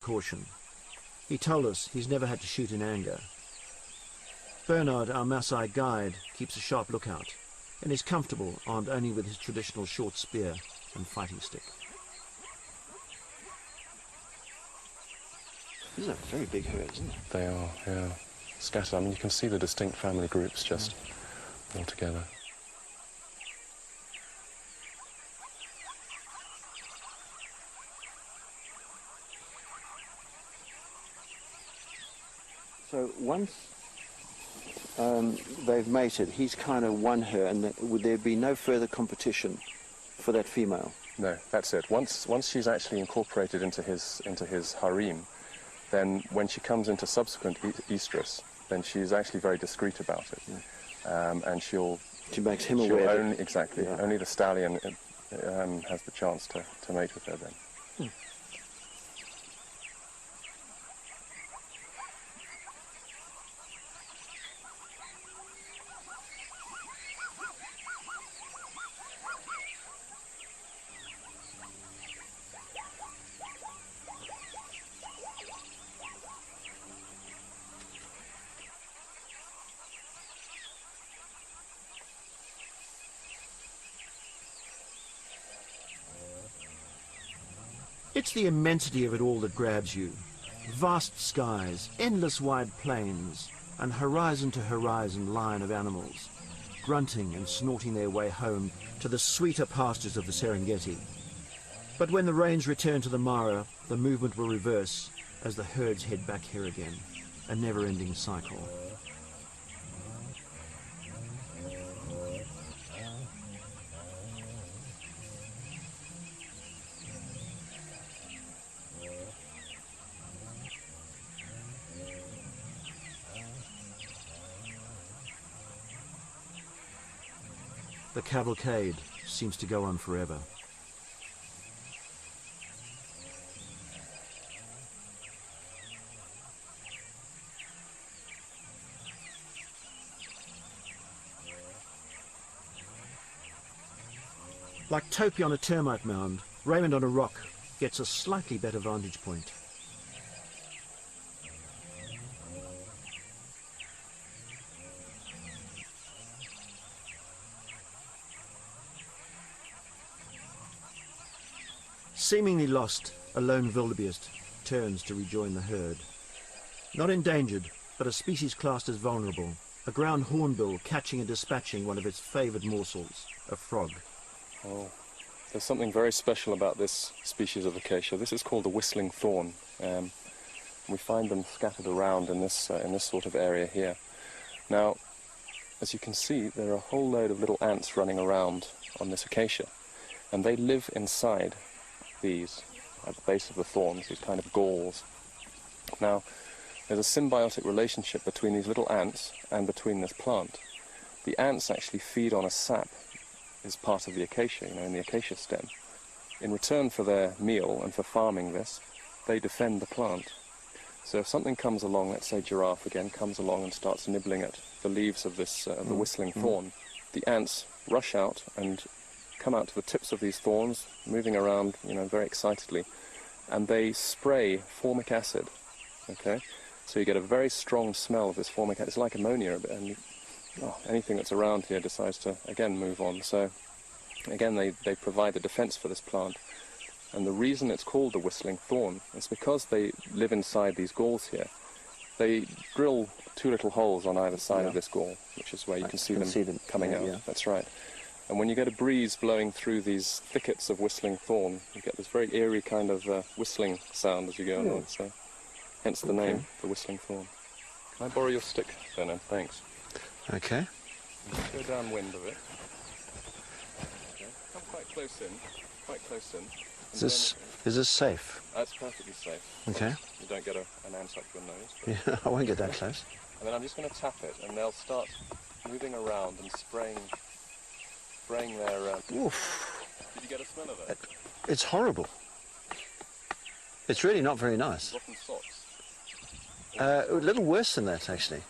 caution. He told us he's never had to shoot in anger. Bernard, our Maasai guide, keeps a sharp lookout and is comfortable armed only with his traditional short spear and fighting stick. These are very big herds, isn't it? They are, yeah. Scattered. I mean, you can see the distinct family groups just all together. So once they've mated, he's kind of won her, and would there be no further competition for that female? No, that's it. Once she's actually incorporated into his harem, then when she comes into subsequent estrus, then she's actually very discreet about it, and she makes him aware. Only the stallion has the chance to mate with her then. It's the immensity of it all that grabs you. Vast skies, endless wide plains, and horizon to horizon line of animals, grunting and snorting their way home to the sweeter pastures of the Serengeti. But when the rains return to the Mara, the movement will reverse as the herds head back here again, a never-ending cycle. The cavalcade seems to go on forever. Like Topi on a termite mound, Raymond on a rock gets a slightly better vantage point. Seemingly lost, a lone wildebeest turns to rejoin the herd. Not endangered, but a species classed as vulnerable, a ground hornbill catching and dispatching one of its favoured morsels, a frog. Oh, there's something very special about this species of acacia. This is called the whistling thorn. We find them scattered around in this sort of area here. Now, as you can see, there are a whole load of little ants running around on this acacia, and they live inside these, at the base of the thorns, these kind of galls. Now, there's a symbiotic relationship between these little ants and between this plant. The ants actually feed on a sap as part of the acacia, in the acacia stem. In return for their meal and for farming this, they defend the plant. So if something comes along, let's say giraffe again, comes along and starts nibbling at the leaves of this, the whistling thorn, the ants rush out and come out to the tips of these thorns, moving around, very excitedly, and they spray formic acid, okay? So you get a very strong smell of this formic acid. It's like ammonia a bit, and anything that's around here decides to, again, move on. So, again, they provide the defense for this plant. And the reason it's called the whistling thorn is because they live inside these galls here. They drill two little holes on either side of this gall, which is where you can see them coming out. Yeah. That's right. And when you get a breeze blowing through these thickets of whistling thorn, you get this very eerie kind of whistling sound as you go along. So, hence the name, the whistling thorn. Can I borrow your stick, Bernard? Thanks. Okay. Just go downwind of it. Okay. Come quite close in. Is this safe? That's perfectly safe. Okay. You don't get an ant up your nose. Yeah, I won't get that close. And then I'm just going to tap it, and they'll start moving around and spraying their... Oof. Did you get a smell of it? It's horrible. It's really not very nice. Rotten socks. A little worse than that, actually.